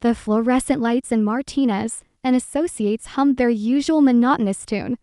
The fluorescent lights in Martinez and Associates hummed their usual monotonous tune.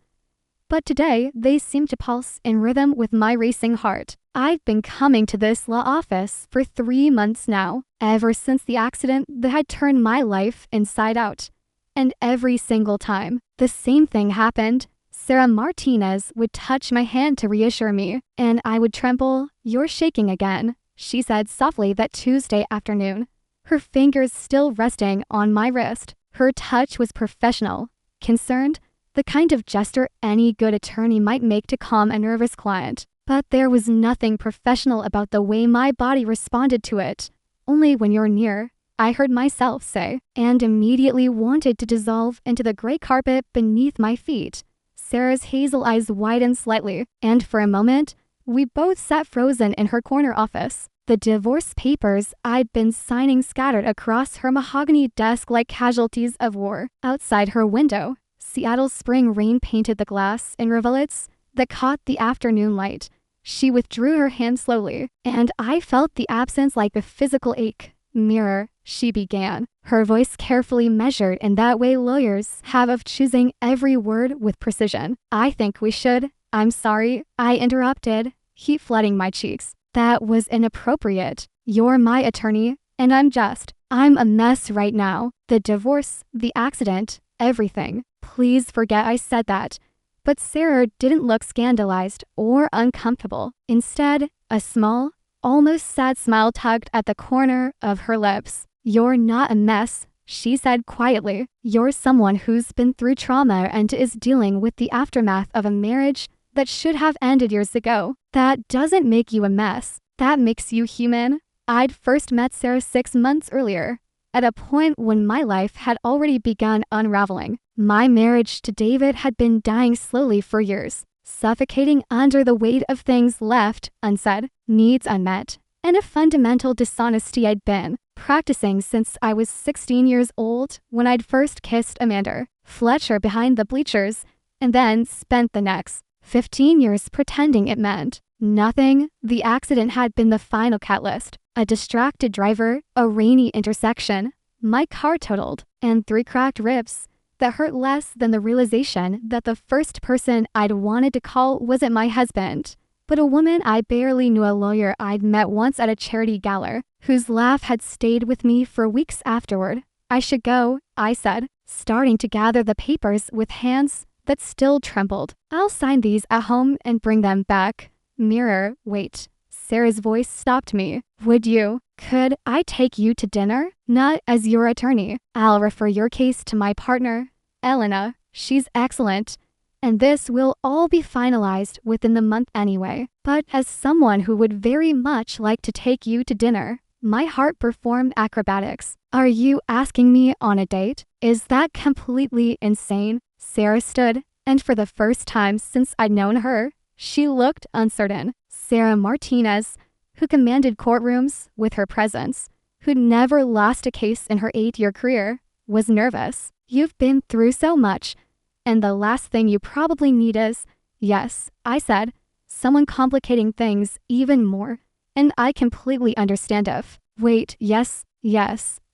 But today, they seemed to pulse in rhythm with my racing heart. I've been coming to this law office for 3 months now, ever since the accident that had turned my life inside out. And every single time, the same thing happened. Sarah Martinez would touch my hand to reassure me, and I would tremble. "You're shaking again," she said softly that Tuesday afternoon, her fingers still resting on my wrist. Her touch was professional, concerned, the kind of gesture any good attorney might make to calm a nervous client. But there was nothing professional about the way my body responded to it. "Only when you're near," I heard myself say, and immediately wanted to dissolve into the gray carpet beneath my feet. Sarah's hazel eyes widened slightly, and for a moment, we both sat frozen in her corner office. The divorce papers I'd been signing scattered across her mahogany desk like casualties of war. Outside her window, Seattle's spring rain painted the glass in rivulets that caught the afternoon light. She withdrew her hand slowly, and I felt the absence like a physical ache. "Mirror," she began, her voice carefully measured in that way lawyers have of choosing every word with precision. "I think we should—" "I'm sorry," I interrupted, heat flooding my cheeks. "That was inappropriate. You're my attorney, and I'm a mess right now. The divorce, the accident, everything. Please forget I said that." But Sarah didn't look scandalized or uncomfortable. Instead, a small, almost sad smile tugged at the corner of her lips. "You're not a mess," she said quietly. "You're someone who's been through trauma and is dealing with the aftermath of a marriage that should have ended years ago. That doesn't make you a mess. That makes you human." I'd first met Sarah 6 months earlier, at a point when my life had already begun unraveling. My marriage to David had been dying slowly for years, suffocating under the weight of things left unsaid, needs unmet, and a fundamental dishonesty I'd been practicing since I was 16 years old when I'd first kissed Amanda Fletcher behind the bleachers, and then spent the next 15 years pretending it meant nothing. The accident had been the final catalyst. A distracted driver, a rainy intersection, my car totaled, and 3 cracked ribs that hurt less than the realization that the first person I'd wanted to call wasn't my husband, but a woman I barely knew, a lawyer I'd met once at a charity gala, whose laugh had stayed with me for weeks afterward. "I should go," I said, starting to gather the papers with hands that still trembled. "I'll sign these at home and bring them back." "Mirror, wait." Sarah's voice stopped me. Could I take you to dinner? Not as your attorney. I'll refer your case to my partner, Elena. She's excellent. And this will all be finalized within the month anyway. But as someone who would very much like to take you to dinner, my heart performed acrobatics. "Are you asking me on a date? Is that completely insane?" Sarah stood, and for the first time since I'd known her, she looked uncertain. Sarah Martinez, who commanded courtrooms with her presence, who'd never lost a case in her 8-year career, was nervous. "You've been through so much, and the last thing you probably need is—" "Yes," I said, "someone complicating things even more. And I completely understand if—" "Wait, yes,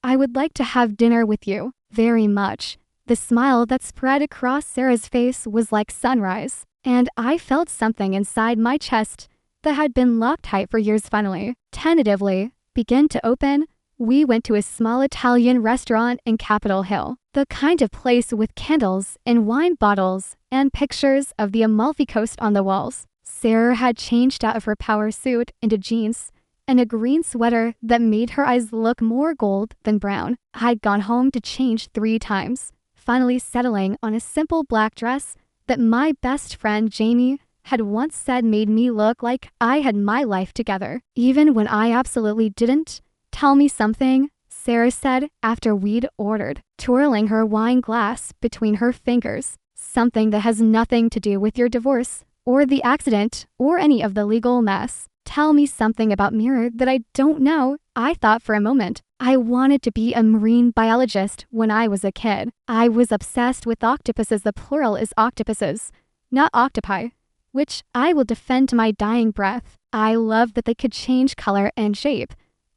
I would like to have dinner with you, very much." The smile that spread across Sarah's face was like sunrise, and I felt something inside my chest that had been locked tight for years finally, tentatively, begin to open. We went to a small Italian restaurant in Capitol Hill, the kind of place with candles and wine bottles and pictures of the Amalfi Coast on the walls. Sarah had changed out of her power suit into jeans and a green sweater that made her eyes look more gold than brown. I'd gone home to change 3 times, finally settling on a simple black dress that my best friend Jamie had once said made me look like I had my life together, even when I absolutely didn't. "Tell me something," Sarah said after we'd ordered, twirling her wine glass between her fingers. "Something that has nothing to do with your divorce, or the accident, or any of the legal mess. Tell me something about Mirror that I don't know." I thought for a moment. I wanted to be a marine biologist when I was a kid. I was obsessed with octopuses. The plural is octopuses, not octopi, which I will defend to my dying breath. I loved that they could change color and shape,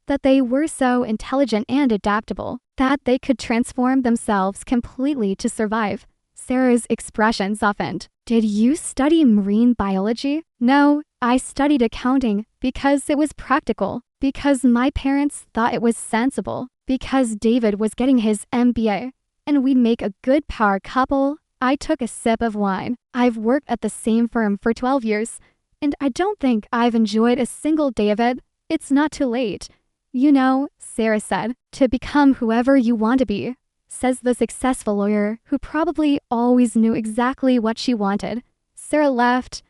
that they were so intelligent and adaptable that they could transform themselves completely to survive. Sarah's expression softened. Did you study marine biology? No, I studied accounting because it was practical, because my parents thought it was sensible, because David was getting his MBA, and we'd make a good power couple. I took a sip of wine. I've worked at the same firm for 12 years, and I don't think I've enjoyed a single day of it. It's not too late. You know, Sarah said, to become whoever you want to be, says the successful lawyer who probably always knew exactly what she wanted. Sarah left,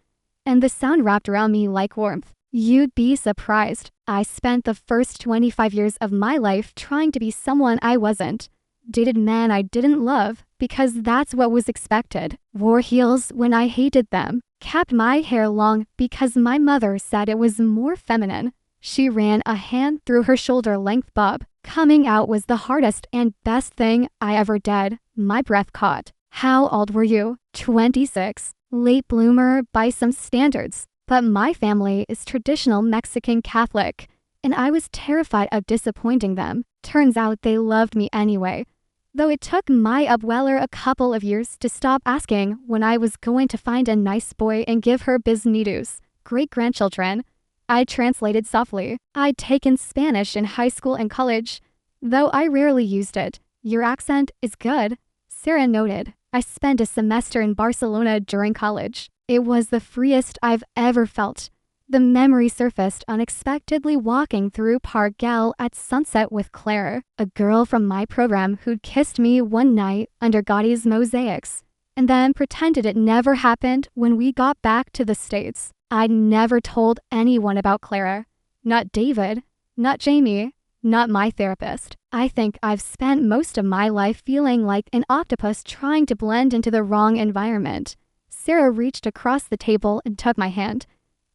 and the sound wrapped around me like warmth. You'd be surprised. I spent the first 25 years of my life trying to be someone I wasn't. Dated men I didn't love because that's what was expected. Wore heels when I hated them. Kept my hair long because my mother said it was more feminine. She ran a hand through her shoulder-length bob. Coming out was the hardest and best thing I ever did. My breath caught. How old were you? 26. Late bloomer by some standards. But my family is traditional Mexican Catholic, and I was terrified of disappointing them. Turns out they loved me anyway. Though it took my upweller a couple of years to stop asking when I was going to find a nice boy and give her bisnietos, great-grandchildren. I translated softly. I'd taken Spanish in high school and college, though I rarely used it. Your accent is good, Sarah noted. I spent a semester in Barcelona during college. It was the freest I've ever felt. The memory surfaced unexpectedly walking through Park Gal at sunset with Claire, a girl from my program who'd kissed me one night under Gaudi's mosaics, and then pretended it never happened when we got back to the States. I'd never told anyone about Clara. Not David, not Jamie, not my therapist. I think I've spent most of my life feeling like an octopus trying to blend into the wrong environment. Sarah reached across the table and took my hand.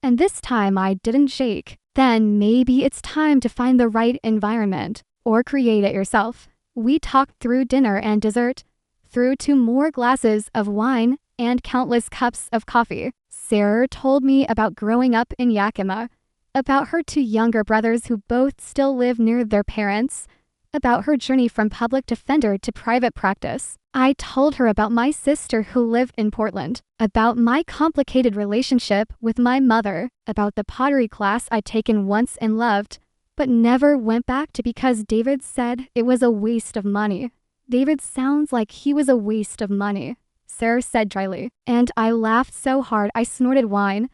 And this time I didn't shake. Then maybe it's time to find the right environment, or create it yourself. We talked through dinner and dessert, through 2 more glasses of wine and countless cups of coffee. Sarah told me about growing up in Yakima, about her 2 younger brothers who both still live near their parents, about her journey from public defender to private practice. I told her about my sister who lived in Portland, about my complicated relationship with my mother, about the pottery class I'd taken once and loved, but never went back to because David said it was a waste of money. David sounds like he was a waste of money, Sarah said dryly, and I laughed so hard I snorted wine,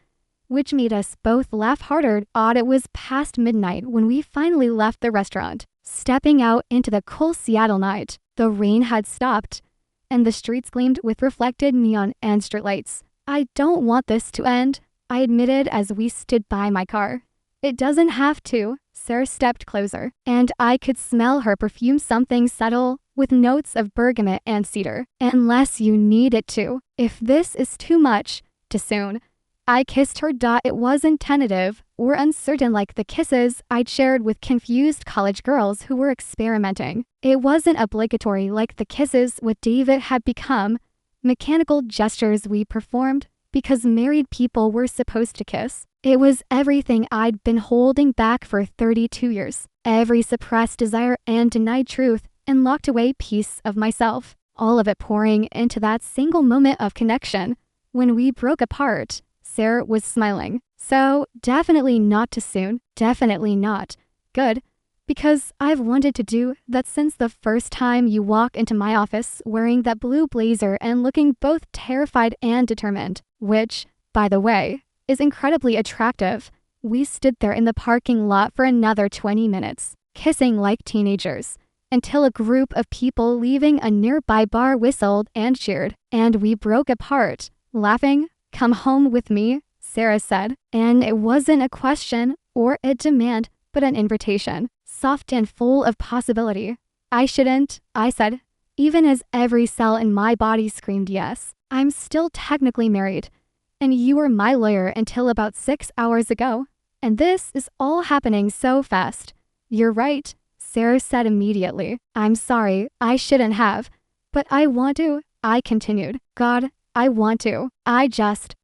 which made us both laugh harder. Odd it was past midnight when we finally left the restaurant. Stepping out into the cool Seattle night, the rain had stopped, and the streets gleamed with reflected neon and streetlights. I don't want this to end, I admitted as we stood by my car. It doesn't have to. Sarah stepped closer, and I could smell her perfume, something subtle, with notes of bergamot and cedar. Unless you need it to. If this is too much, too soon. I kissed her. It wasn't tentative or uncertain like the kisses I'd shared with confused college girls who were experimenting. It wasn't obligatory like the kisses what David had become, mechanical gestures we performed because married people were supposed to kiss. It was everything I'd been holding back for 32 years, every suppressed desire and denied truth and locked away piece of myself, all of it pouring into that single moment of connection. When we broke apart, Sarah was smiling. So, definitely not too soon. Definitely not. Good. Because I've wanted to do that since the first time you walk into my office wearing that blue blazer and looking both terrified and determined, which, by the way, is incredibly attractive. We stood there in the parking lot for another 20 minutes, kissing like teenagers, until a group of people leaving a nearby bar whistled and cheered, and we broke apart, laughing. Come home with me, Sarah said, and it wasn't a question or a demand, but an invitation, soft and full of possibility. I shouldn't, I said, even as every cell in my body screamed yes. I'm still technically married, and you were my lawyer until about 6 hours ago, and this is all happening so fast. You're right, Sarah said immediately. I'm sorry, I shouldn't have, but I want to, I continued. God, I want to.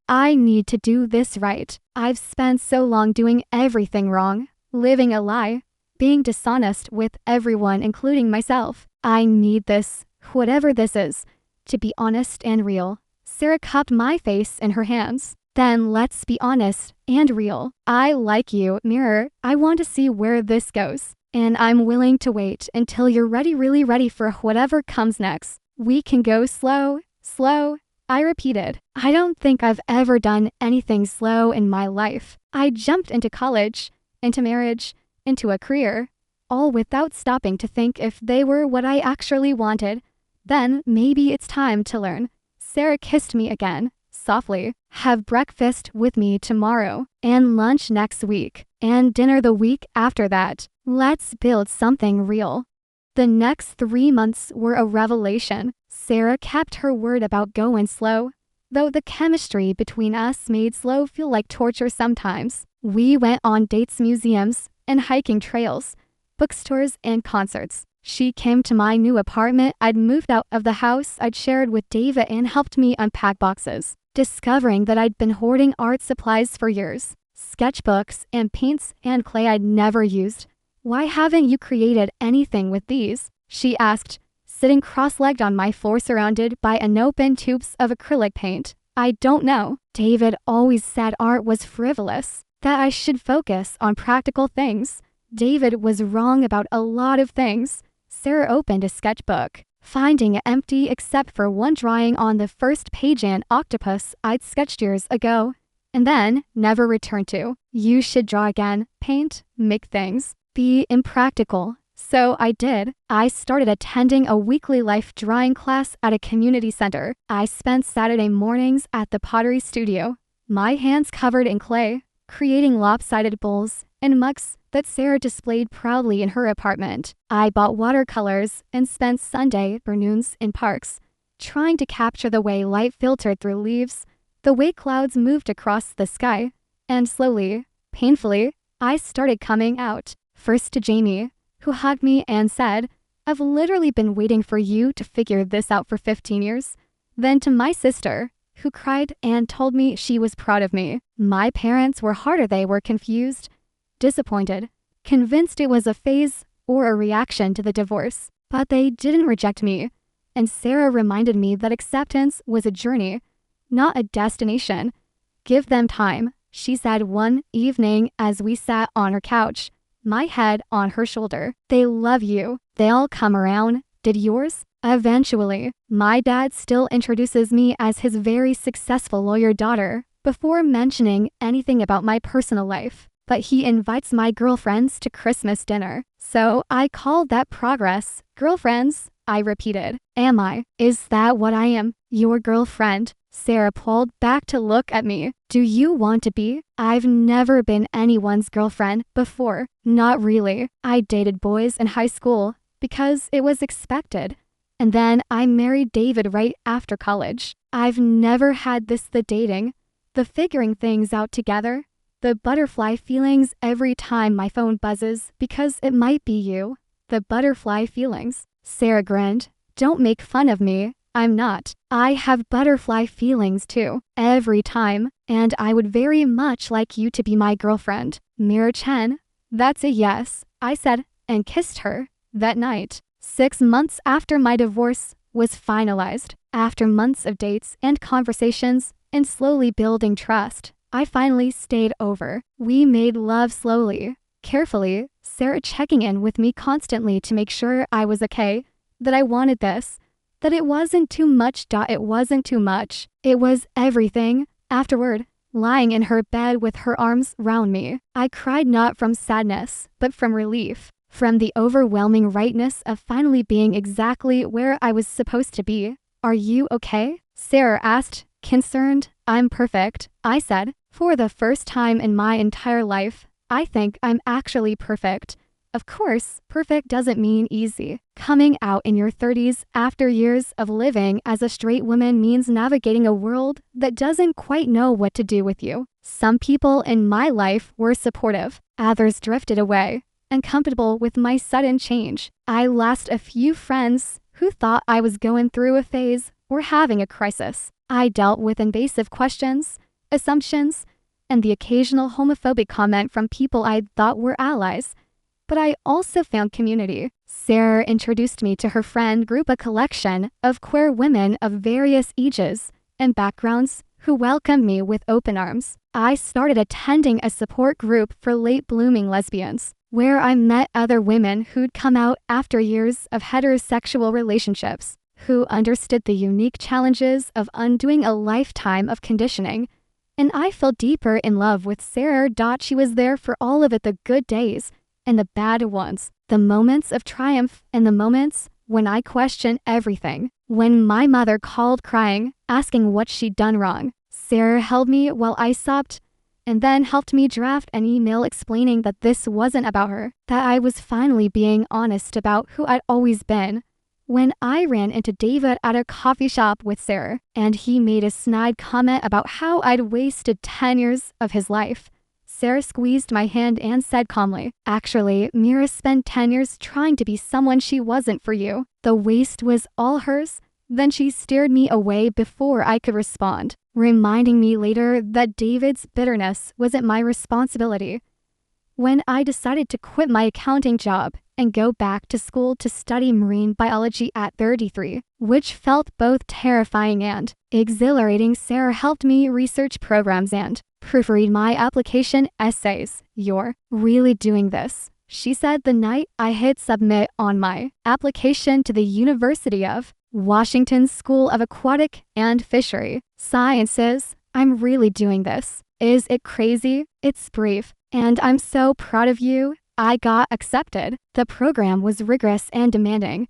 I need to do this right. I've spent so long doing everything wrong, living a lie, being dishonest with everyone, including myself. I need this, whatever this is, to be honest and real. Sarah cupped my face in her hands. Then let's be honest and real. I like you, mirror. I want to see where this goes. And I'm willing to wait until you're ready, really ready for whatever comes next. We can go slow, slow. I repeated. I don't think I've ever done anything slow in my life. I jumped into college, into marriage, into a career, all without stopping to think if they were what I actually wanted. Then maybe it's time to learn. Sarah kissed me again, softly. Have breakfast with me tomorrow, and lunch next week, and dinner the week after that. Let's build something real. The next 3 months were a revelation. Sarah kept her word about going slow, though the chemistry between us made slow feel like torture sometimes. We went on dates, museums, and hiking trails, bookstores, and concerts. She came to my new apartment. I'd moved out of the house I'd shared with David and helped me unpack boxes, discovering that I'd been hoarding art supplies for years, sketchbooks and paints and clay I'd never used. Why haven't you created anything with these? She asked, sitting cross-legged on my floor surrounded by unopened tubes of acrylic paint. I don't know. David always said art was frivolous, that I should focus on practical things. David was wrong about a lot of things. Sarah opened a sketchbook, finding it empty except for one drawing on the first page, an octopus I'd sketched years ago, and then never returned to. You should draw again, paint, make things, be impractical. So I did. I started attending a weekly life drawing class at a community center. I spent Saturday mornings at the pottery studio, my hands covered in clay, creating lopsided bowls and mugs that Sarah displayed proudly in her apartment. I bought watercolors and spent Sunday afternoons in parks, trying to capture the way light filtered through leaves, the way clouds moved across the sky, and slowly, painfully, I started coming out. First to Jamie, who hugged me and said, I've literally been waiting for you to figure this out for 15 years. Then to my sister, who cried and told me she was proud of me. My parents were harder. They were confused, disappointed, convinced it was a phase or a reaction to the divorce. But they didn't reject me. And Sarah reminded me that acceptance was a journey, not a destination. Give them time, she said one evening as we sat on her couch, my head on her shoulder. They love you. They'll come around. Did yours? Eventually. My dad still introduces me as his very successful lawyer daughter before mentioning anything about my personal life. But he invites my girlfriends to Christmas dinner. So I called that progress. Girlfriends, I repeated. Am I? Is that what I am? Your girlfriend? Sarah pulled back to look at me. Do you want to be? I've never been anyone's girlfriend before. Not really. I dated boys in high school because it was expected. And then I married David right after college. I've never had the dating, the figuring things out together, the butterfly feelings every time my phone buzzes because it might be you. The butterfly feelings. Sarah grinned. Don't make fun of me. I'm not. I have butterfly feelings too, every time, and I would very much like you to be my girlfriend. Mira Chen. That's a yes, I said, and kissed her. That night, 6 months after my divorce was finalized, after months of dates and conversations and slowly building trust, I finally stayed over. We made love slowly, carefully, Sarah checking in with me constantly to make sure I was okay, that I wanted this, that it wasn't too much. It wasn't too much. It was everything. Afterward, lying in her bed with her arms round me, I cried not from sadness, but from relief, from the overwhelming rightness of finally being exactly where I was supposed to be. Are you okay? Sarah asked, concerned. I'm perfect, I said. For the first time in my entire life, I think I'm actually perfect. Of course, perfect doesn't mean easy. Coming out in your 30s after years of living as a straight woman means navigating a world that doesn't quite know what to do with you. Some people in my life were supportive. Others drifted away, uncomfortable with my sudden change. I lost a few friends who thought I was going through a phase or having a crisis. I dealt with invasive questions, assumptions, and the occasional homophobic comment from people I thought were allies. but I also found community. Sarah introduced me to her friend group, a collection of queer women of various ages and backgrounds who welcomed me with open arms. I started attending a support group for late-blooming lesbians, where I met other women who'd come out after years of heterosexual relationships, who understood the unique challenges of undoing a lifetime of conditioning. And I fell deeper in love with Sarah. She was there for all of it, the good days and the bad ones, the moments of triumph and the moments when I questioned everything. When my mother called crying, asking what she'd done wrong, Sarah held me while I sobbed and then helped me draft an email explaining that this wasn't about her, that I was finally being honest about who I'd always been. When I ran into David at a coffee shop with Sarah, and he made a snide comment about how I'd wasted 10 years of his life, Sarah squeezed my hand and said calmly, "Actually, Mira spent 10 years trying to be someone she wasn't for you. The waste was all hers." Then she steered me away before I could respond, reminding me later that David's bitterness wasn't my responsibility. When I decided to quit my accounting job and go back to school to study marine biology at 33, which felt both terrifying and exhilarating, Sarah helped me research programs and proofread my application essays. "You're really doing this," she said the night I hit submit on my application to the University of Washington School of Aquatic and Fishery Sciences. "I'm really doing this. Is it crazy? It's brief. And I'm so proud of you." I got accepted. The program was rigorous and demanding,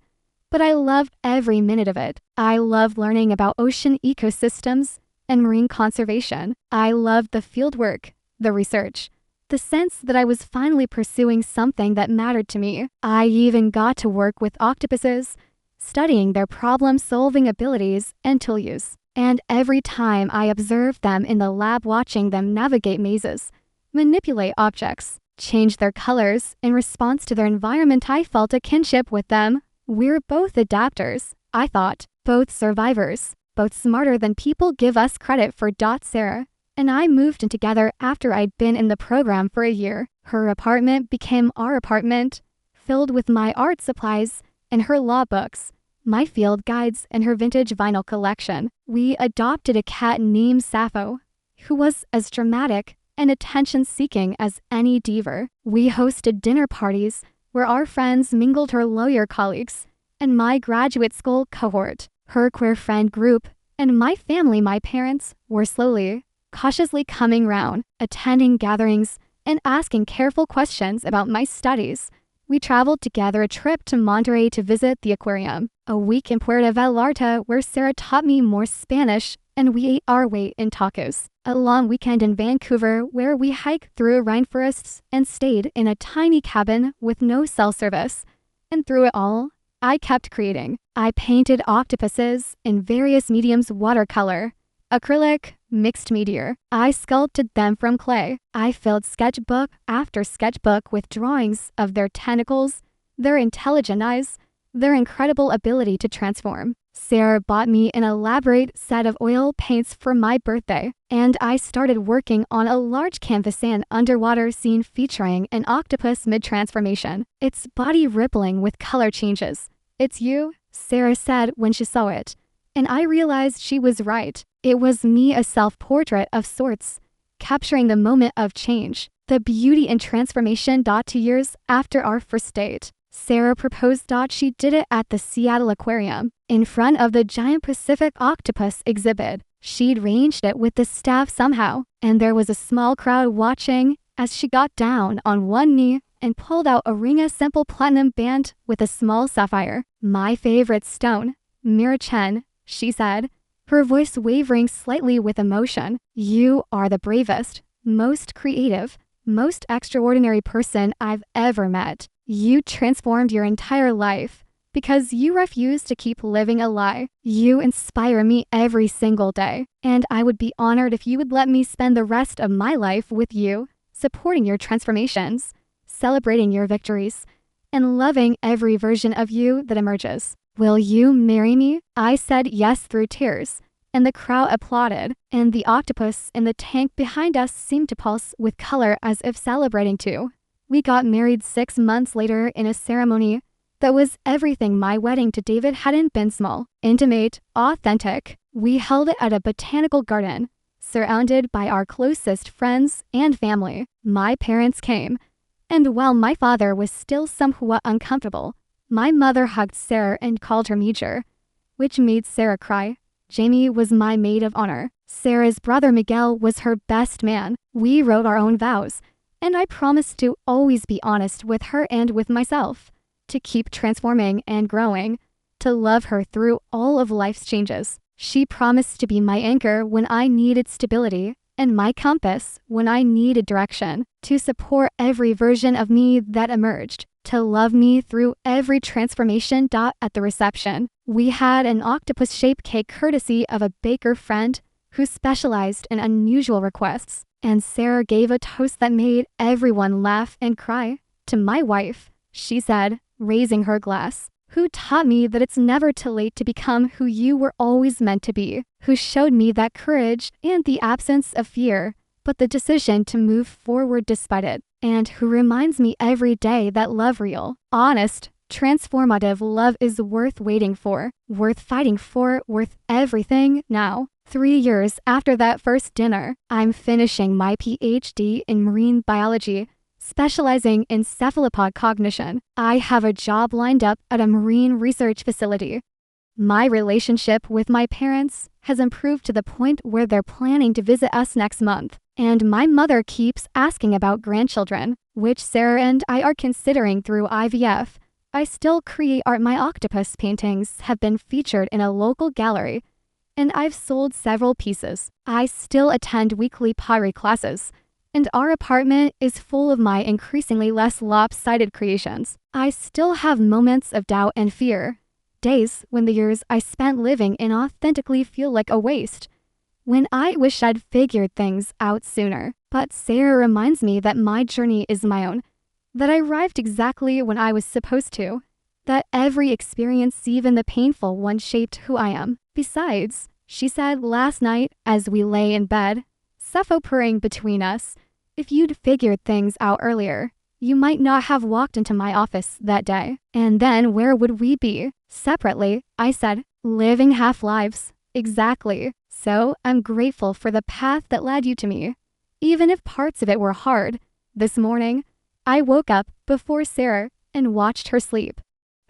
but I loved every minute of it. I loved learning about ocean ecosystems and marine conservation. I loved the fieldwork, the research, the sense that I was finally pursuing something that mattered to me. I even got to work with octopuses, studying their problem-solving abilities and tool use. And every time I observed them in the lab, watching them navigate mazes, manipulate objects, change their colors in response to their environment, I felt a kinship with them. We're both adapters, I thought, both survivors, both smarter than people give us credit for. Sarah and I moved in together after I'd been in the program for a year. Her apartment became our apartment, filled with my art supplies and her law books, my field guides and her vintage vinyl collection. We adopted a cat named Sappho, who was as dramatic and attention-seeking as any diva. We hosted dinner parties where our friends mingled, her lawyer colleagues and my graduate school cohort, her queer friend group, and my family. My parents were slowly, cautiously coming round, attending gatherings and asking careful questions about my studies. We traveled together, a trip to Monterey to visit the aquarium, a week in Puerto Vallarta where Sarah taught me more Spanish and we ate our weight in tacos, a long weekend in Vancouver where we hiked through rainforests and stayed in a tiny cabin with no cell service. And through it all, I kept creating. I painted octopuses in various mediums: watercolor, acrylic, mixed media. I sculpted them from clay. I filled sketchbook after sketchbook with drawings of their tentacles, their intelligent eyes, their incredible ability to transform. Sarah bought me an elaborate set of oil paints for my birthday, and I started working on a large canvas and underwater scene featuring an octopus mid-transformation, its body rippling with color changes. "It's you," Sarah said when she saw it, and I realized she was right. It was me, a self-portrait of sorts, capturing the moment of change, the beauty and transformation. 2 years after our first date, Sarah proposed. She did it at the Seattle Aquarium, in front of the giant Pacific octopus exhibit. She'd arranged it with the staff somehow, and there was a small crowd watching as she got down on one knee and pulled out a ring, a simple platinum band with a small sapphire. "My favorite stone, Mira Chen," she said, her voice wavering slightly with emotion. "You are the bravest, most creative, most extraordinary person I've ever met. You transformed your entire life because you refuse to keep living a lie. You inspire me every single day, and I would be honored if you would let me spend the rest of my life with you, supporting your transformations, celebrating your victories, and loving every version of you that emerges. Will you marry me?" I said yes through tears, and the crowd applauded, and the octopus in the tank behind us seemed to pulse with color as if celebrating too. We got married 6 months later in a ceremony that was everything my wedding to David hadn't been. Small, intimate, authentic. We held it at a botanical garden, surrounded by our closest friends and family. My parents came, and while my father was still somewhat uncomfortable, my mother hugged Sarah and called her Major, which made Sarah cry. Jamie was my maid of honor. Sarah's brother Miguel was her best man. We wrote our own vows, and I promised to always be honest with her and with myself, to keep transforming and growing, to love her through all of life's changes. She promised to be my anchor when I needed stability and my compass when I needed direction, to support every version of me that emerged, to love me through every transformation. At the reception, we had an octopus-shaped cake courtesy of a baker friend who specialized in unusual requests, and Sarah gave a toast that made everyone laugh and cry. To my wife, she said, raising her glass, who taught me that it's never too late to become who you were always meant to be, who showed me that courage and the absence of fear, but the decision to move forward despite it, and who reminds me every day that love, real, honest, transformative love, is worth waiting for, worth fighting for, worth everything. Now, 3 years after that first dinner, I'm finishing my PhD in marine biology, specializing in cephalopod cognition. I have a job lined up at a marine research facility. My relationship with my parents has improved to the point where they're planning to visit us next month, and my mother keeps asking about grandchildren, which Sarah and I are considering through IVF. I still create art. My octopus paintings have been featured in a local gallery, and I've sold several pieces. I still attend weekly pottery classes, and our apartment is full of my increasingly less lopsided creations. I still have moments of doubt and fear, days when the years I spent living inauthentically feel like a waste, when I wish I'd figured things out sooner. But Sarah reminds me that my journey is my own, that I arrived exactly when I was supposed to, that every experience, even the painful one, shaped who I am. Besides, she said last night as we lay in bed, suffocating between us, if you'd figured things out earlier, you might not have walked into my office that day. And then where would we be? Separately, I said, living half lives. Exactly. So I'm grateful for the path that led you to me, even if parts of it were hard. This morning, I woke up before Sarah and watched her sleep,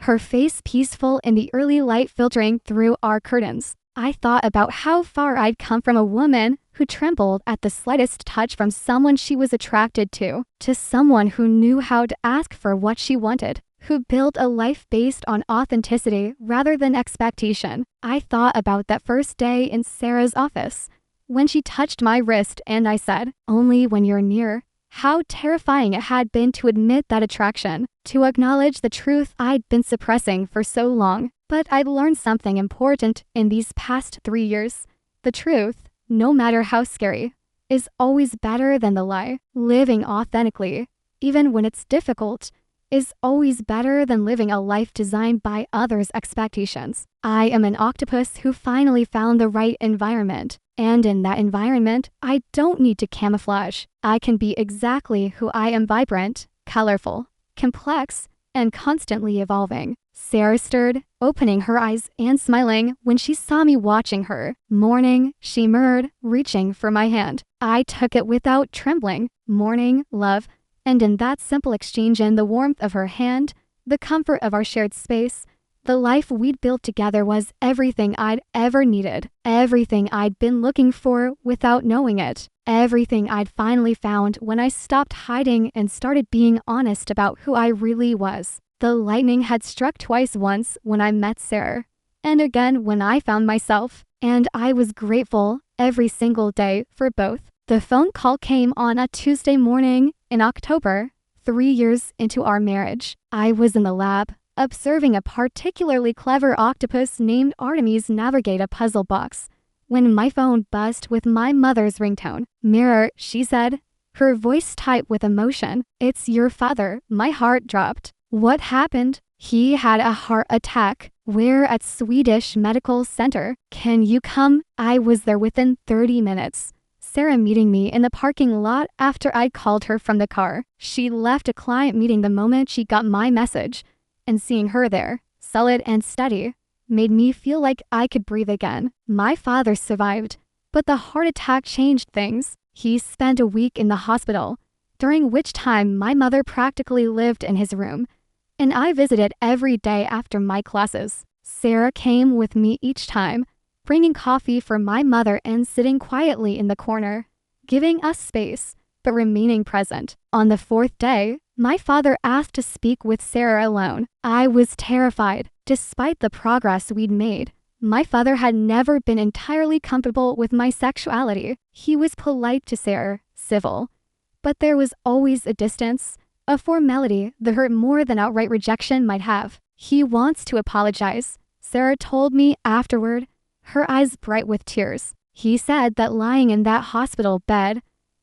her face peaceful in the early light filtering through our curtains. I thought about how far I'd come from a woman who trembled at the slightest touch from someone she was attracted to someone who knew how to ask for what she wanted, who built a life based on authenticity rather than expectation. I thought about that first day in Sarah's office, when she touched my wrist and I said, "Only when you're near." How terrifying it had been to admit that attraction, to acknowledge the truth I'd been suppressing for so long. But I'd learned something important in these past 3 years. The truth, no matter how scary, is always better than the lie. Living authentically, even when it's difficult, is always better than living a life designed by others' expectations. I am an octopus who finally found the right environment. And in that environment, I don't need to camouflage. I can be exactly who I am: vibrant, colorful, complex, and constantly evolving. Sarah stirred, opening her eyes and smiling when she saw me watching her. "Morning," she murmured, reaching for my hand. I took it without trembling. "Morning, love." And in that simple exchange, in the warmth of her hand, the comfort of our shared space, the life we'd built together was everything I'd ever needed, everything I'd been looking for without knowing it, everything I'd finally found when I stopped hiding and started being honest about who I really was. The lightning had struck twice, once when I met Sarah, and again when I found myself, and I was grateful every single day for both. The phone call came on a Tuesday morning in October, 3 years into our marriage. I was in the lab, observing a particularly clever octopus named Artemis navigate a puzzle box, when my phone buzzed with my mother's ringtone. "Mirror," she said, her voice tight with emotion. "It's your father." My heart dropped. "What happened?" "He had a heart attack. We're at Swedish Medical Center. Can you come?" I was there within 30 minutes. Sarah meeting me in the parking lot after I called her from the car. She left a client meeting the moment she got my message, and seeing her there, solid and steady, made me feel like I could breathe again. My father survived, but the heart attack changed things. He spent a week in the hospital, during which time my mother practically lived in his room, and I visited every day after my classes. Sarah came with me each time, bringing coffee for my mother and sitting quietly in the corner, giving us space, but remaining present. On the fourth day, my father asked to speak with Sarah alone. I was terrified. Despite the progress we'd made, my father had never been entirely comfortable with my sexuality. He was polite to Sarah, civil, but there was always a distance, a formality that hurt more than outright rejection might have. He wants to apologize, Sarah told me afterward, her eyes bright with tears. He said that lying in that hospital bed,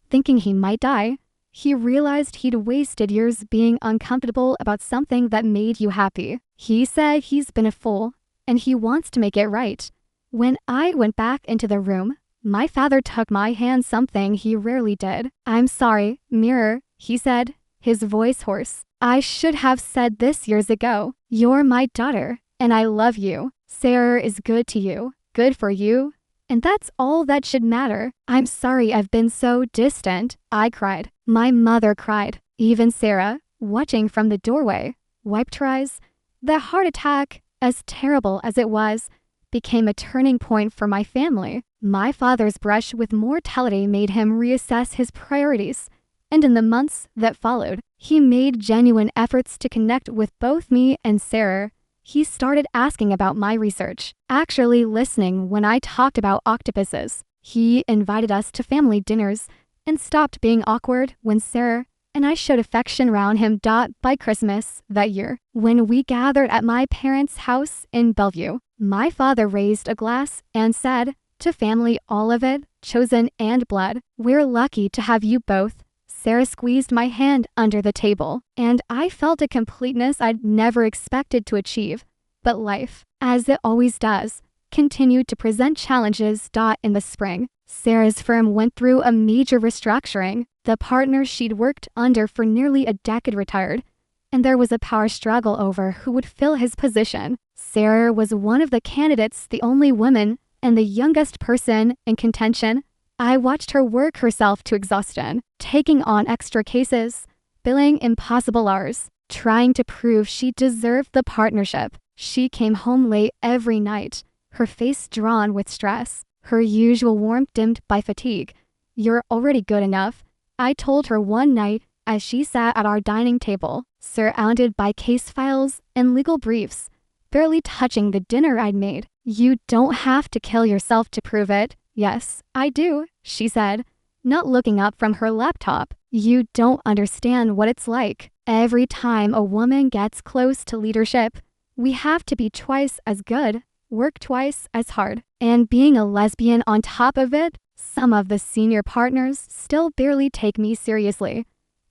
thinking he might die, he realized he'd wasted years being uncomfortable about something that made you happy. He said he's been a fool, and he wants to make it right. When I went back into the room, my father took my hand, something he rarely did. "I'm sorry, Mirror," he said, his voice hoarse. "I should have said this years ago. You're my daughter, and I love you. Sarah is good to you, good for you, and that's all that should matter. I'm sorry I've been so distant," I cried. My mother cried. Even Sarah, watching from the doorway, wiped her eyes. The heart attack, as terrible as it was, became a turning point for my family. My father's brush with mortality made him reassess his priorities, and in the months that followed, he made genuine efforts to connect with both me and Sarah. He started asking about my research, actually listening when I talked about octopuses. He invited us to family dinners and stopped being awkward when Sarah and I showed affection around him. By Christmas that year, when we gathered at my parents' house in Bellevue, my father raised a glass and said, "To family, all of it, chosen and blood. We're lucky to have you both." Sarah squeezed my hand under the table, and I felt a completeness I'd never expected to achieve. But life, as it always does, continued to present challenges. In the spring, Sarah's firm went through a major restructuring. The partner she'd worked under for nearly a decade retired, and there was a power struggle over who would fill his position. Sarah was one of the candidates, the only woman, and the youngest person in contention. I watched her work herself to exhaustion, taking on extra cases, billing impossible hours, trying to prove she deserved the partnership. She came home late every night, her face drawn with stress, her usual warmth dimmed by fatigue. "You're already good enough," I told her one night as she sat at our dining table, surrounded by case files and legal briefs, barely touching the dinner I'd made. "You don't have to kill yourself to prove it." "Yes, I do," she said, not looking up from her laptop. "You don't understand what it's like. Every time a woman gets close to leadership, we have to be twice as good, work twice as hard. And being a lesbian on top of it, some of the senior partners still barely take me seriously.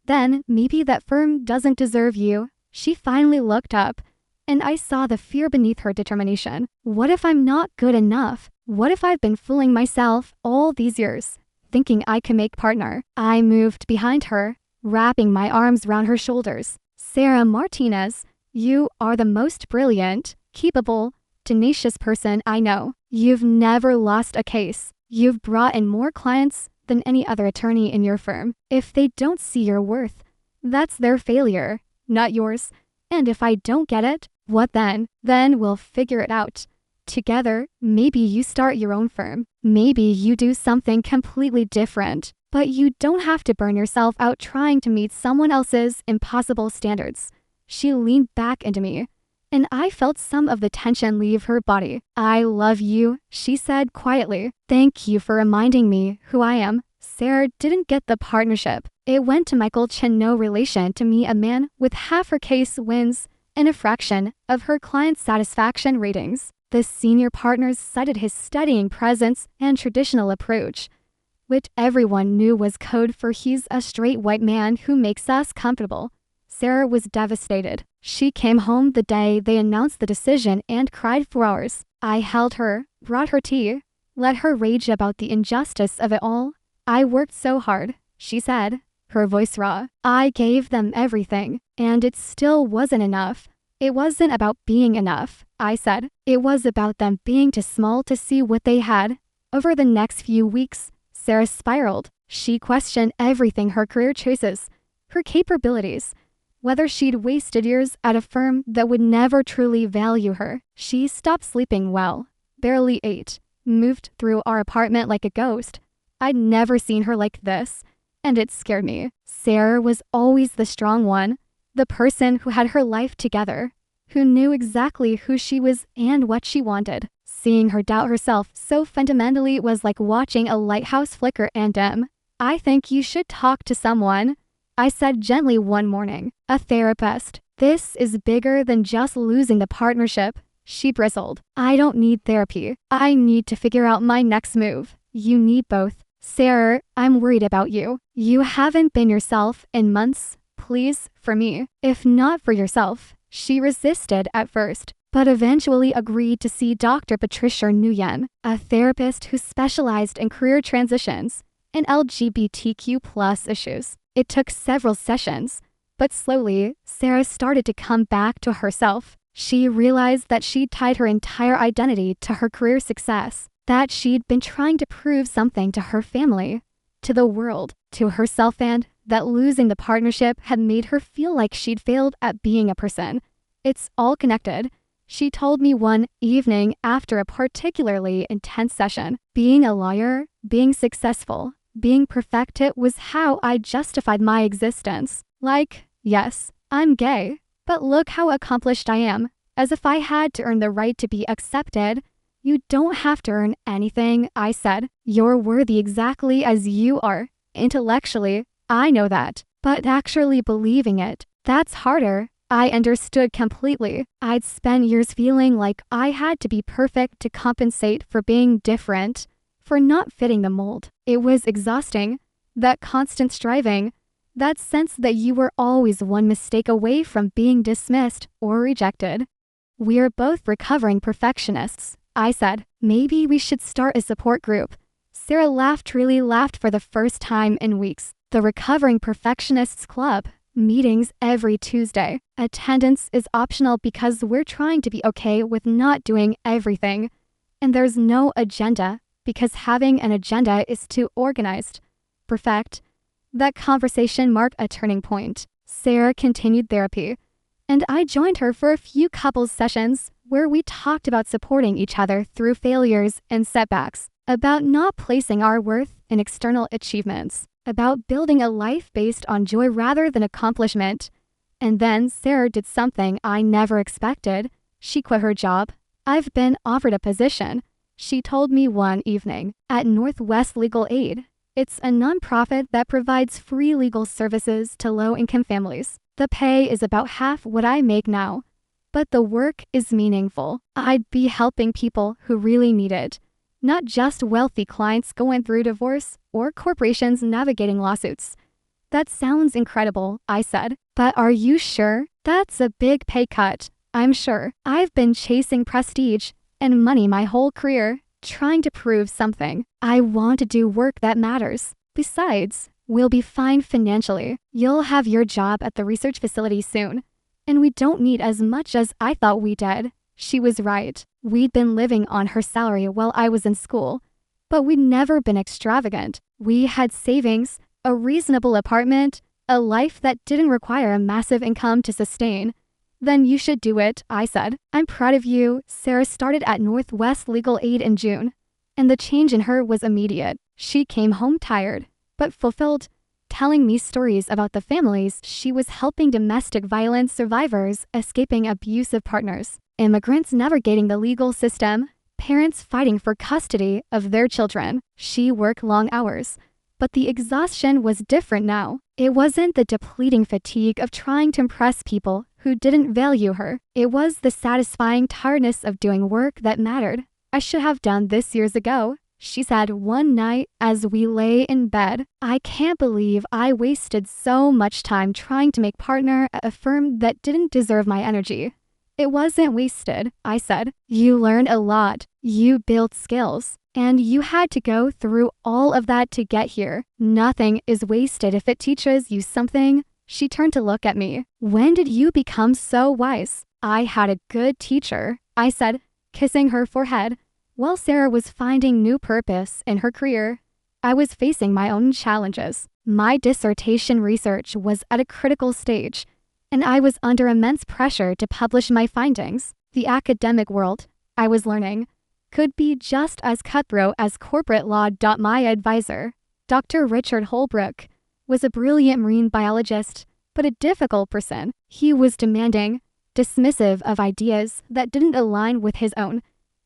Then maybe that firm doesn't deserve you." She finally looked up, and I saw the fear beneath her determination. What if I'm not good enough? What if I've been fooling myself all these years, thinking I could make partner? I moved behind her, wrapping my arms around her shoulders. "Sarah Martinez, you are the most brilliant, capable, tenacious person I know. You've never lost a case. You've brought in more clients than any other attorney in your firm. If they don't see your worth, that's their failure, not yours. And if I don't get it, what then? Then we'll figure it out together. Maybe you start your own firm. Maybe you do something completely different. But you don't have to burn yourself out trying to meet someone else's impossible standards." She leaned back into me, and I felt some of the tension leave her body. "I love you," she said quietly. "Thank you for reminding me who I am." Sarah didn't get the partnership. It went to Michael Chen, no relation to me, a man with half her case wins and a fraction of her client satisfaction ratings. The senior partners cited his studying presence and traditional approach, which everyone knew was code for "he's a straight white man who makes us comfortable." Sarah was devastated. She came home the day they announced the decision and cried for hours. I held her, brought her tea, let her rage about the injustice of it all, I worked so hard, she said, her voice raw. I gave them everything, and it still wasn't enough. It wasn't about being enough, I said. It was about them being too small to see what they had. Over the next few weeks, Sarah spiraled. She questioned everything: her career choices, her capabilities, whether she'd wasted years at a firm that would never truly value her. She stopped sleeping well, barely ate, moved through our apartment like a ghost. I'd never seen her like this, and it scared me. Sarah was always the strong one, the person who had her life together, who knew exactly who she was and what she wanted. Seeing her doubt herself so fundamentally was like watching a lighthouse flicker and dim. I think you should talk to someone, I said gently one morning. A therapist. This is bigger than just losing the partnership. She bristled. I don't need therapy. I need to figure out my next move. You need both. Sarah, I'm worried about you. You haven't been yourself in months. Please, for me. If not for yourself. She resisted at first, but eventually agreed to see Dr. Patricia Nguyen, a therapist who specialized in career transitions and LGBTQ+ issues. It took several sessions, but slowly, Sarah started to come back to herself. She realized that she'd tied her entire identity to her career success, that she'd been trying to prove something to her family, to the world, to herself, and that losing the partnership had made her feel like she'd failed at being a person. It's all connected, she told me one evening after a particularly intense session. Being a lawyer, being successful, being perfected was how I justified my existence. Like, yes, I'm gay, but look how accomplished I am, as if I had to earn the right to be accepted. You don't have to earn anything, I said. You're worthy exactly as you are. Intellectually, I know that, but actually believing it, that's harder. I understood completely. I'd spent years feeling like I had to be perfect to compensate for being different, for not fitting the mold. It was exhausting, that constant striving, that sense that you were always one mistake away from being dismissed or rejected. We're both recovering perfectionists, I said. Maybe we should start a support group. Sarah laughed, really laughed for the first time in weeks. The Recovering Perfectionists Club. Meetings every Tuesday. Attendance is optional because we're trying to be okay with not doing everything. And there's no agenda, because having an agenda is too organized. Perfect. That conversation marked a turning point. Sarah continued therapy, and I joined her for a few couples sessions where we talked about supporting each other through failures and setbacks, about not placing our worth in external achievements, about building a life based on joy rather than accomplishment. And then Sarah did something I never expected. She quit her job. I've been offered a position, she told me one evening, at Northwest Legal Aid. It's a nonprofit that provides free legal services to low-income families. The pay is about half what I make now, but the work is meaningful. I'd be helping people who really need it, not just wealthy clients going through divorce or corporations navigating lawsuits. That sounds incredible, I said, but are you sure? That's a big pay cut, I'm sure. I've been chasing prestige and money my whole career, trying to prove something. I want to do work that matters. Besides, we'll be fine financially. You'll have your job at the research facility soon, and we don't need as much as I thought we did. She was right. We'd been living on her salary while I was in school, but we'd never been extravagant. We had savings, a reasonable apartment, a life that didn't require a massive income to sustain. Then you should do it, I said. I'm proud of you. Sarah started at Northwest Legal Aid in June, and the change in her was immediate. She came home tired, but fulfilled, telling me stories about the families she was helping: domestic violence survivors escaping abusive partners, immigrants navigating the legal system, parents fighting for custody of their children. She worked long hours, but the exhaustion was different now. It wasn't the depleting fatigue of trying to impress people who didn't value her. It was the satisfying tiredness of doing work that mattered. I should have done this years ago, she said one night as we lay in bed. I can't believe I wasted so much time trying to make partner at a firm that didn't deserve my energy. It wasn't wasted, I said. You learned a lot. You built skills. And you had to go through all of that to get here. Nothing is wasted if it teaches you something. She turned to look at me. When did you become so wise? I had a good teacher, I said, kissing her forehead. While Sarah was finding new purpose in her career, I was facing my own challenges. My dissertation research was at a critical stage, and I was under immense pressure to publish my findings. The academic world, I was learning, could be just as cutthroat as corporate law. My advisor, Dr. Richard Holbrook, was a brilliant marine biologist, but a difficult person. He was demanding, dismissive of ideas that didn't align with his own,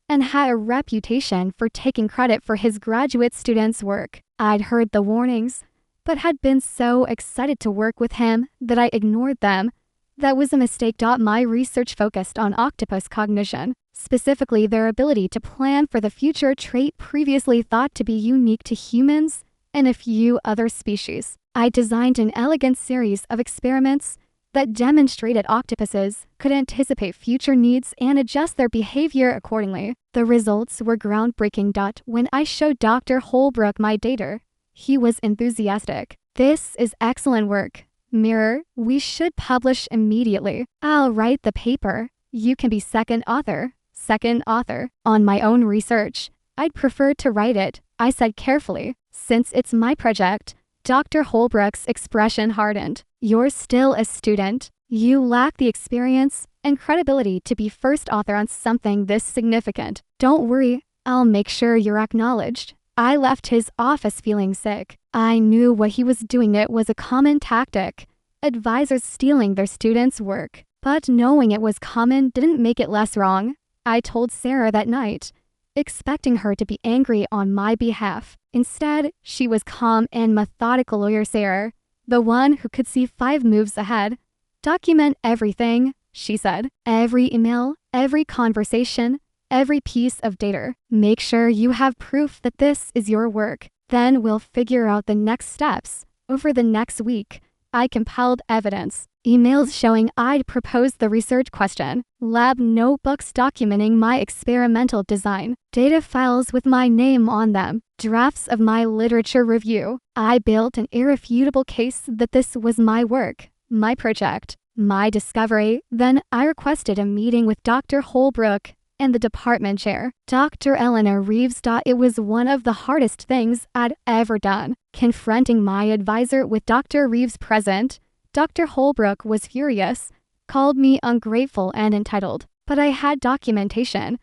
and had a reputation for taking credit for his graduate students' work. I'd heard the warnings, but had been so excited to work with him that I ignored them. That was a mistake. My research focused on octopus cognition, specifically their ability to plan for the future, trait previously thought to be unique to humans and a few other species. I designed an elegant series of experiments that demonstrated octopuses could anticipate future needs and adjust their behavior accordingly. The results were groundbreaking. When I showed Dr. Holbrook my data, he was enthusiastic. This is excellent work. Mirror, we should publish immediately. I'll write the paper. You can be second author. Second author. On my own research, I'd prefer to write it, I said carefully. Since it's my project, Dr. Holbrook's expression hardened. You're still a student. You lack the experience and credibility to be first author on something this significant. Don't worry, I'll make sure you're acknowledged. I left his office feeling sick. I knew what he was doing. It was a common tactic. Advisors stealing their students' work. But knowing it was common didn't make it less wrong. I told Sarah that night, expecting her to be angry on my behalf. Instead, she was calm and methodical. Lawyer Sarah, the one who could see 5 moves ahead. Document everything, she said. Every email, every conversation, every piece of data. Make sure you have proof that this is your work. Then we'll figure out the next steps. Over the next week, I compiled evidence. Emails showing I'd proposed the research question. Lab notebooks documenting my experimental design. Data files with my name on them. Drafts of my literature review. I built an irrefutable case that this was my work, my project, my discovery. Then I requested a meeting with Dr. Holbrook and the department chair, Dr. Eleanor Reeves. It was one of the hardest things I'd ever done. Confronting my advisor with Dr. Reeves present, Dr. Holbrook was furious, called me ungrateful and entitled, but I had documentation.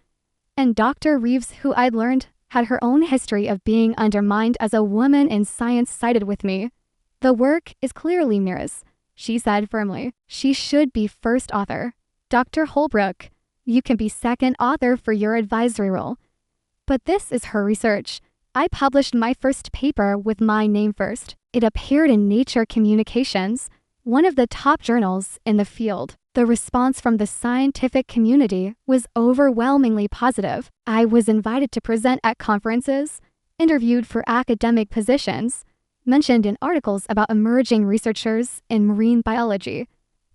And Dr. Reeves, who I'd learned had her own history of being undermined as a woman in science, sided with me. The work is clearly Mira's, she said firmly. She should be first author. Dr. Holbrook, you can be second author for your advisory role. But this is her research. I published my first paper with my name first. It appeared in Nature Communications, one of the top journals in the field. The response from the scientific community was overwhelmingly positive. I was invited to present at conferences, interviewed for academic positions, mentioned in articles about emerging researchers in marine biology.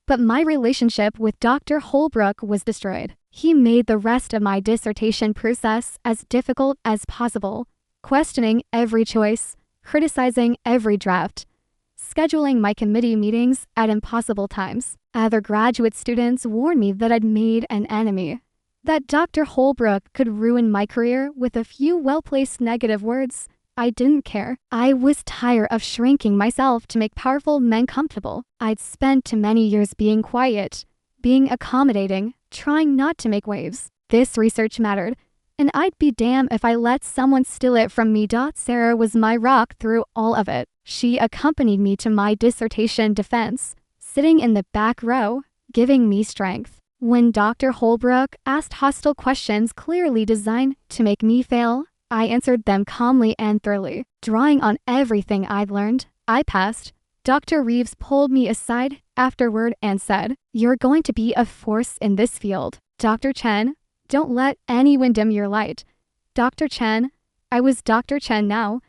But my relationship with Dr. Holbrook was destroyed. He made the rest of my dissertation process as difficult as possible, questioning every choice, criticizing every draft, scheduling my committee meetings at impossible times. Other graduate students warned me that I'd made an enemy, that Dr. Holbrook could ruin my career with a few well-placed negative words. I didn't care. I was tired of shrinking myself to make powerful men comfortable. I'd spent too many years being quiet, being accommodating, trying not to make waves. This research mattered, and I'd be damned if I let someone steal it from me. Sarah was my rock through all of it. She accompanied me to my dissertation defense, sitting in the back row, giving me strength. When Dr. Holbrook asked hostile questions clearly designed to make me fail, I answered them calmly and thoroughly. Drawing on everything I'd learned, I passed. Dr. Reeves pulled me aside afterward and said, "You're going to be a force in this field. Dr. Chen, don't let anyone dim your light." Dr. Chen, I was Dr. Chen now,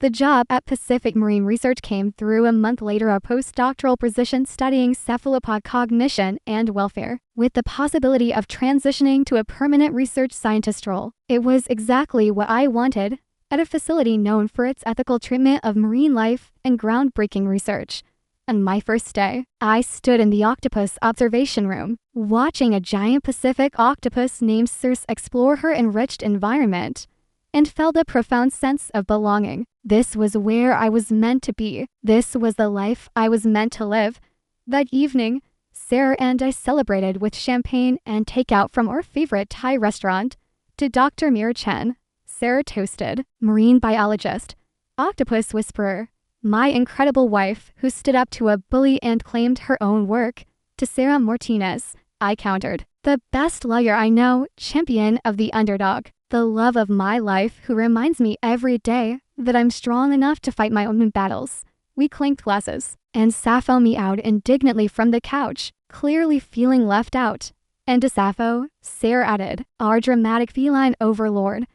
The job at Pacific Marine Research came through a month later, a postdoctoral position studying cephalopod cognition and welfare, with the possibility of transitioning to a permanent research scientist role. It was exactly what I wanted, at a facility known for its ethical treatment of marine life and groundbreaking research. On my first day, I stood in the octopus observation room, watching a giant Pacific octopus named Circe explore her enriched environment, and felt a profound sense of belonging. This was where I was meant to be. This was the life I was meant to live. That evening, Sarah and I celebrated with champagne and takeout from our favorite Thai restaurant. To Dr. Mir Chen, Sarah toasted, marine biologist, octopus whisperer, my incredible wife who stood up to a bully and claimed her own work. To Sarah Martinez, I countered, the best lawyer I know, champion of the underdog, the love of my life who reminds me every day that I'm strong enough to fight my own battles. We clinked glasses, and Sappho me out indignantly from the couch, clearly feeling left out. And to Sappho, Sarah added, our dramatic feline overlord,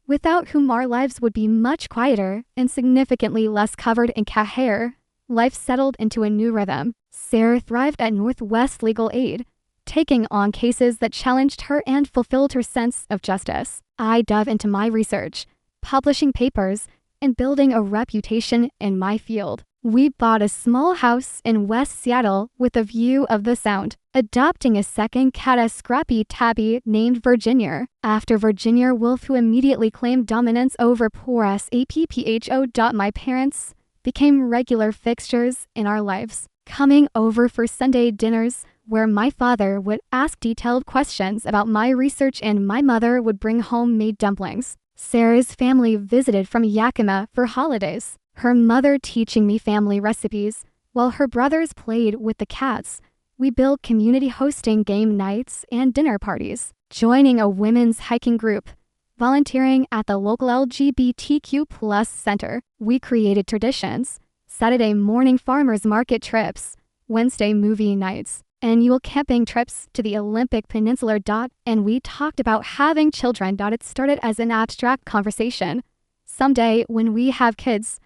without whom our lives would be much quieter and significantly less covered in cat hair. Life settled into a new rhythm. Sarah thrived at Northwest Legal Aid, taking on cases that challenged her and fulfilled her sense of justice. I dove into my research, publishing papers, and building a reputation in my field. We bought a small house in West Seattle with a view of the Sound, adopting a second cat, a scrappy tabby named Virginia, after Virginia Woolf, who immediately claimed dominance over poor Sappho. My parents became regular fixtures in our lives, coming over for Sunday dinners, where my father would ask detailed questions about my research and my mother would bring homemade dumplings. Sarah's family visited from Yakima for holidays, her mother teaching me family recipes, while her brothers played with the cats. We built community hosting game nights and dinner parties, joining a women's hiking group, volunteering at the local LGBTQ+ center. We created traditions, Saturday morning farmers market trips, Wednesday movie nights, annual camping trips to the Olympic Peninsula. And we talked about having children. It started as an abstract conversation, someday when we have kids,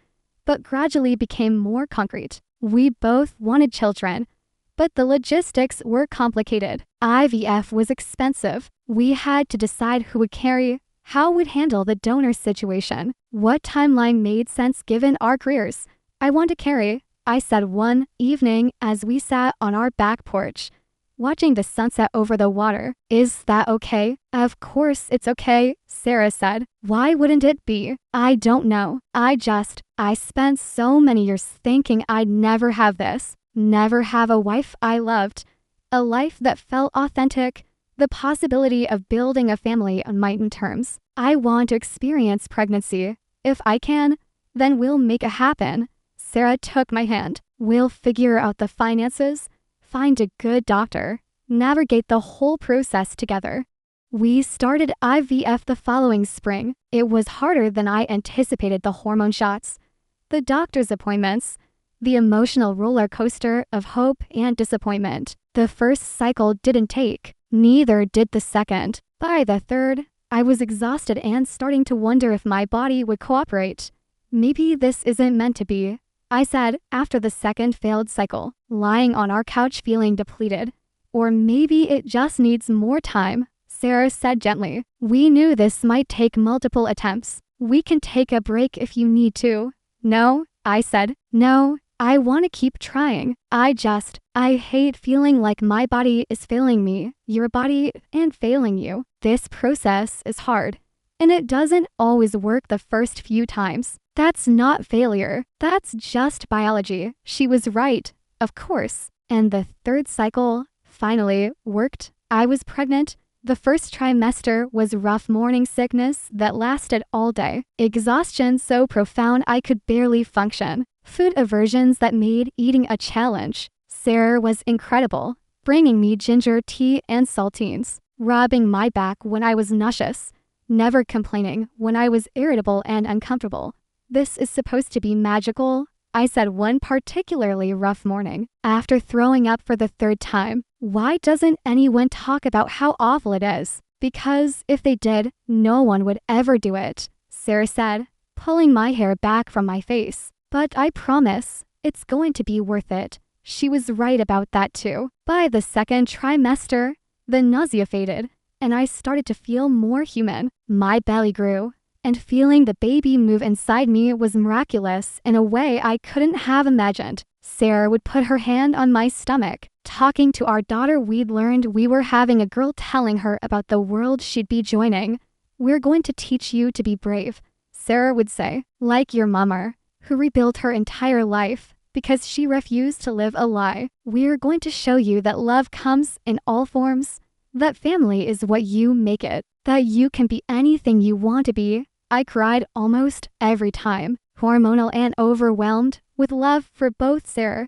but gradually became more concrete. We both wanted children, but the logistics were complicated. IVF was expensive. We had to decide who would carry, how we'd handle the donor situation, what timeline made sense given our careers. I want to carry, I said one evening as we sat on our back porch, watching the sunset over the water. Is that okay? Of course it's okay, Sarah said. Why wouldn't it be? I don't know. I spent so many years thinking I'd never have this, never have a wife I loved, a life that felt authentic, the possibility of building a family on my own terms. I want to experience pregnancy. If I can, then we'll make it happen. Sarah took my hand. We'll figure out the finances, find a good doctor, navigate the whole process together. We started IVF the following spring. It was harder than I anticipated. The hormone shots, the doctor's appointments, the emotional roller coaster of hope and disappointment. The first cycle didn't take, neither did the second. By the third, I was exhausted and starting to wonder if my body would cooperate. Maybe this isn't meant to be, I said after the second failed cycle, lying on our couch feeling depleted. Or maybe it just needs more time, Sarah said gently. We knew this might take multiple attempts. We can take a break if you need to. No, I said. No, I want to keep trying. I hate feeling like my body is failing me, your body, and failing you. This process is hard, and it doesn't always work the first few times. That's not failure. That's just biology. She was right, of course. And the third cycle finally worked. I was pregnant. The first trimester was rough morning sickness that lasted all day. Exhaustion so profound I could barely function. Food aversions that made eating a challenge. Sarah was incredible, bringing me ginger tea and saltines, rubbing my back when I was nauseous, never complaining when I was irritable and uncomfortable. This is supposed to be magical, I said one particularly rough morning, after throwing up for the third time. Why doesn't anyone talk about how awful it is? Because if they did, no one would ever do it, Sarah said. pulling my hair back from my face. But I promise, it's going to be worth it. She was right about that too. By the second trimester, the nausea faded, and I started to feel more human. My belly grew, and feeling the baby move inside me was miraculous in a way I couldn't have imagined. Sarah would put her hand on my stomach. Talking to our daughter, we'd learned we were having a girl, telling her about the world she'd be joining. "We're going to teach you to be brave," Sarah would say, "like your mama, who rebuilt her entire life because she refused to live a lie. We're going to show you that love comes in all forms, that family is what you make it, that you can be anything you want to be." I cried almost every time, hormonal and overwhelmed with love for both Sarah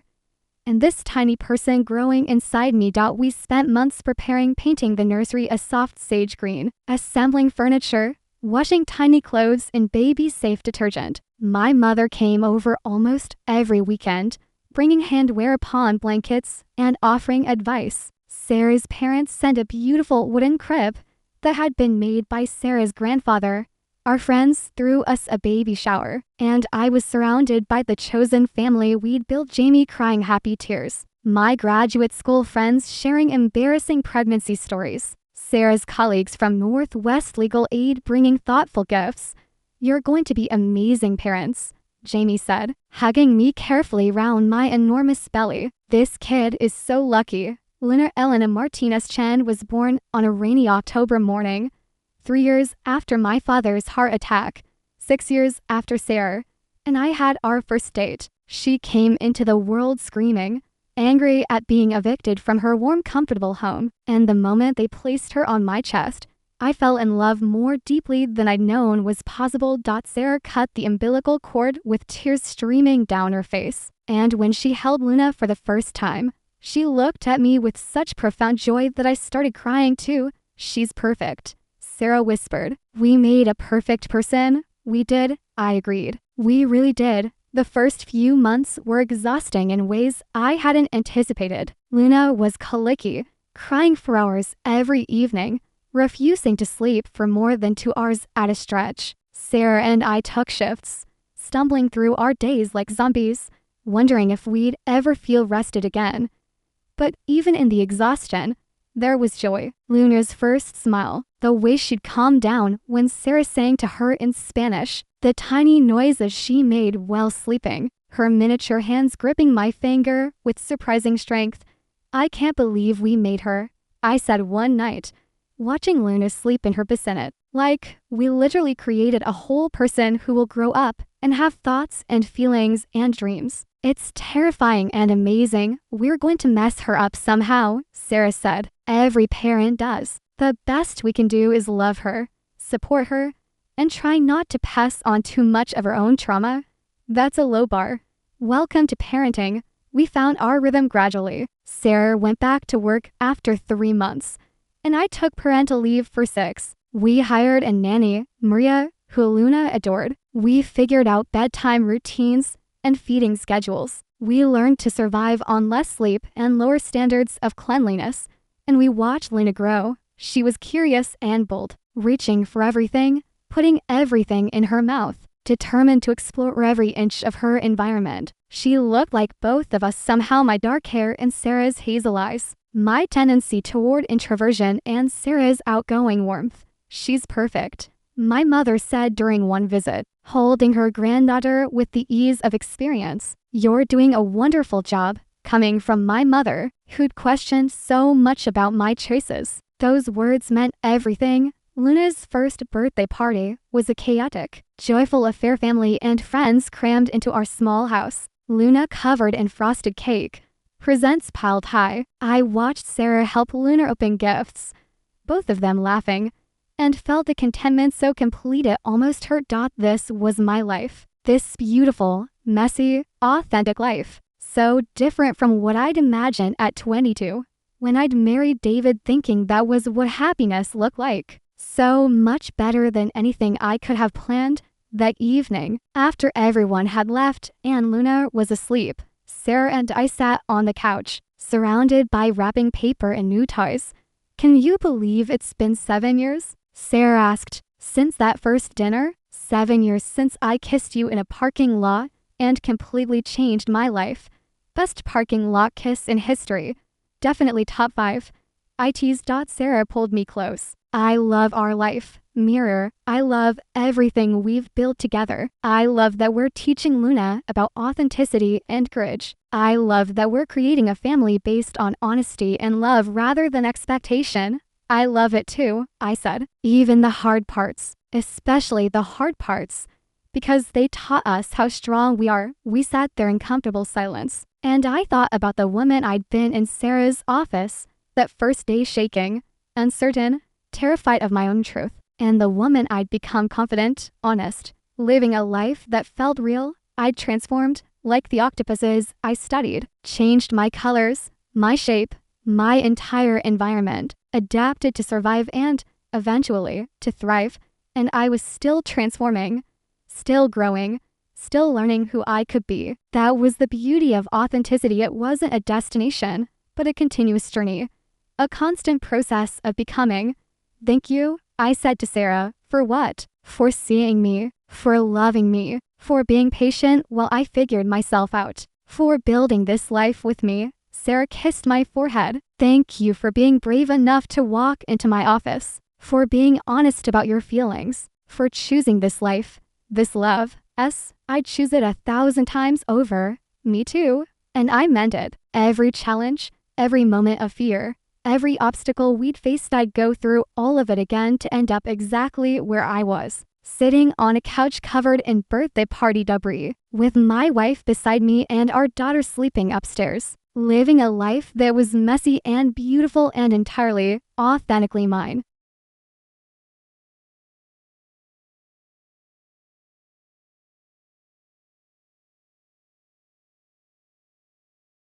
and this tiny person growing inside me. We spent months preparing, painting the nursery a soft sage green, assembling furniture, washing tiny clothes in baby-safe detergent. My mother came over almost every weekend, bringing hand-wear-upon blankets and offering advice. Sarah's parents sent a beautiful wooden crib that had been made by Sarah's grandfather. Our friends threw us a baby shower, and I was surrounded by the chosen family we'd built. Jamie crying happy tears, my graduate school friends sharing embarrassing pregnancy stories, Sarah's colleagues from Northwest Legal Aid bringing thoughtful gifts. "You're going to be amazing parents," Jamie said, hugging me carefully round my enormous belly. "This kid is so lucky." Luna Elena Martinez Chen was born on a rainy October morning, 3 years after my father's heart attack, 6 years after Sarah and I had our first date. She came into the world screaming, angry at being evicted from her warm, comfortable home, and the moment they placed her on my chest, I fell in love more deeply than I'd known was possible. Sarah cut the umbilical cord with tears streaming down her face, and when she held Luna for the first time, she looked at me with such profound joy that I started crying too. "She's perfect," Sarah whispered. "We made a perfect person." "We did," I agreed. "We really did." The first few months were exhausting in ways I hadn't anticipated. Luna was colicky, crying for hours every evening, refusing to sleep for more than 2 hours at a stretch. Sarah and I took shifts, stumbling through our days like zombies, wondering if we'd ever feel rested again. But even in the exhaustion, there was joy. Luna's first smile, the way she'd calm down when Sarah sang to her in Spanish, the tiny noises she made while sleeping, her miniature hands gripping my finger with surprising strength. "I can't believe we made her," I said one night, watching Luna sleep in her bassinet. "Like, we literally created a whole person who will grow up and have thoughts and feelings and dreams. It's terrifying and amazing. We're going to mess her up somehow," Sarah said. "Every parent does. The best we can do is love her, support her, and try not to pass on too much of our own trauma. That's a low bar." Welcome to parenting. We found our rhythm gradually. Sarah went back to work after 3 months, and I took parental leave for 6. We hired a nanny, Maria, who Luna adored. We figured out bedtime routines and feeding schedules. We learned to survive on less sleep and lower standards of cleanliness, and we watched Luna grow. She was curious and bold, reaching for everything, putting everything in her mouth, determined to explore every inch of her environment. She looked like both of us somehow, my dark hair and Sarah's hazel eyes, my tendency toward introversion and Sarah's outgoing warmth. "She's perfect," my mother said during one visit, holding her granddaughter with the ease of experience. "You're doing a wonderful job," coming from my mother, who'd questioned so much about my choices. Those words meant everything. Luna's first birthday party was a chaotic, joyful affair. Family and friends crammed into our small house. Luna covered in frosted cake, presents piled high. I watched Sarah help Luna open gifts, both of them laughing, and felt the contentment so complete it almost hurt. This was my life. This beautiful, messy, authentic life. So different from what I'd imagined at 22, when I'd married David, thinking that was what happiness looked like. So much better than anything I could have planned. That evening, after everyone had left and Luna was asleep, Sarah and I sat on the couch, surrounded by wrapping paper and new toys. "Can you believe it's been 7 years?" Sarah asked. "Since that first dinner?" 7 years since I kissed you in a parking lot and completely changed my life. Best parking lot kiss in history. Definitely top 5. I teased. Sarah pulled me close. I love our life. Mirror, I love everything we've built together. I love that we're teaching Luna about authenticity and courage. I love that we're creating a family based on honesty and love rather than expectation. I love it too, I said. Even the hard parts, especially the hard parts, because they taught us how strong we are. We sat there in comfortable silence, and I thought about the woman I'd been in Sarah's office that first day, shaking, uncertain, terrified of my own truth, and the woman I'd become, confident, honest, living a life that felt real. I'd transformed, like the octopuses I studied, changed my colors, my shape, my entire environment, adapted to survive and, eventually, to thrive, and I was still transforming, still growing, still learning who I could be. That was the beauty of authenticity. It wasn't a destination, but a continuous journey, a constant process of becoming. Thank you, I said to Sarah. For what? For seeing me, for loving me, for being patient while I figured myself out, for building this life with me. Sarah kissed my forehead. Thank you for being brave enough to walk into my office, for being honest about your feelings, for choosing this life, this love. I'd choose it 1,000 times over. Me too. And I meant it. Every challenge, every moment of fear, every obstacle we'd faced, I'd go through all of it again to end up exactly where I was, sitting on a couch covered in birthday party debris, with my wife beside me and our daughter sleeping upstairs, living a life that was messy and beautiful and entirely, authentically mine.